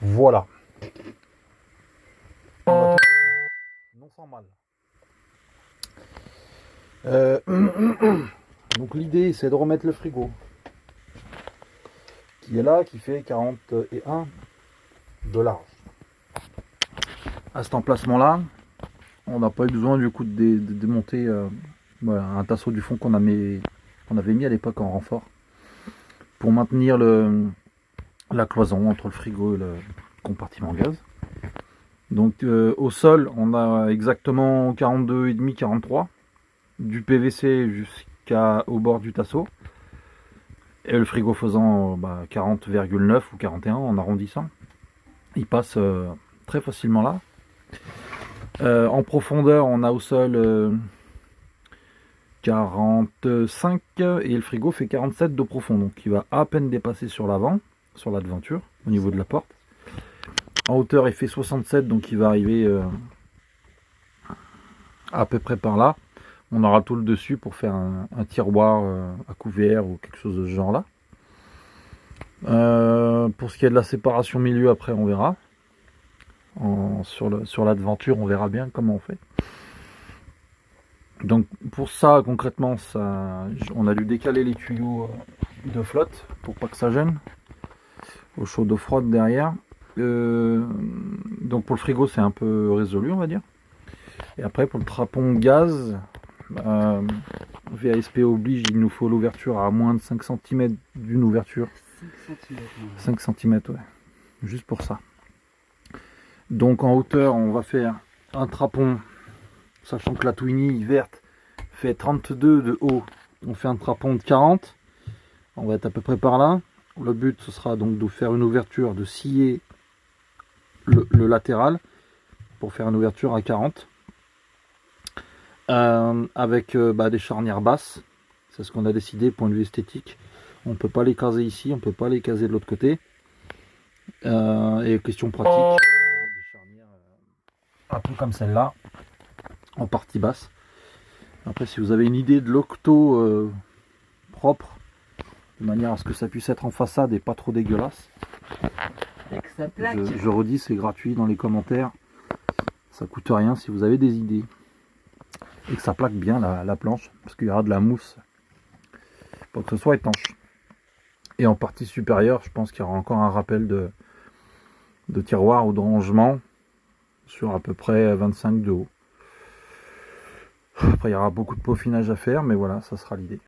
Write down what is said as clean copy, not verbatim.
Voilà. Non sans mal. Donc l'idée c'est de remettre le frigo qui est là, qui fait 41 de large. À cet emplacement là, on n'a pas eu besoin du coup de démonter voilà, un tasseau du fond qu'on avait mis à l'époque en renfort pour maintenir la cloison entre le frigo et le compartiment gaz. Donc au sol on a exactement 42,5 43 du PVC jusqu'au bord du tasseau et le frigo faisant 40,9 ou 41 en arrondissant, il passe très facilement là. En profondeur on a au sol 45 et le frigo fait 47 de profond, donc il va à peine dépasser sur l'avant, sur la devanture au niveau de la porte. En hauteur il fait 67, donc il va arriver à peu près par là. On aura tout le dessus pour faire un tiroir à couvert ou quelque chose de ce genre là. Pour ce qui est de la séparation milieu, après on verra. Sur la devanture on verra bien comment on fait. Donc pour ça concrètement on a dû décaler les tuyaux de flotte pour pas que ça gêne au chaud d'eau froide derrière. Donc pour le frigo c'est un peu résolu on va dire. Et après pour le trapon gaz, VASP oblige, il nous faut l'ouverture à moins de 5 cm d'une ouverture. 5 cm ouais, juste pour ça. Donc en hauteur on va faire un trapon, sachant que la Twinnie verte fait 32 de haut, on fait un trapon de 40, on va être à peu près par là. Le but ce sera donc de faire une ouverture, de scier le latéral pour faire une ouverture à 40 avec des charnières basses. C'est ce qu'on a décidé point de vue esthétique. On peut pas les caser ici, on peut pas les caser de l'autre côté, et question pratique, des charnières un peu comme celle-là en partie basse. Après si vous avez une idée de l'octo propre, de manière à ce que ça puisse être en façade et pas trop dégueulasse, je redis, c'est gratuit dans les commentaires, ça coûte rien si vous avez des idées, et que ça plaque bien la planche, parce qu'il y aura de la mousse pour que ce soit étanche. Et en partie supérieure je pense qu'il y aura encore un rappel de tiroir ou de rangement sur à peu près 25 de haut. Après il y aura beaucoup de peaufinage à faire, mais voilà, ça sera l'idée.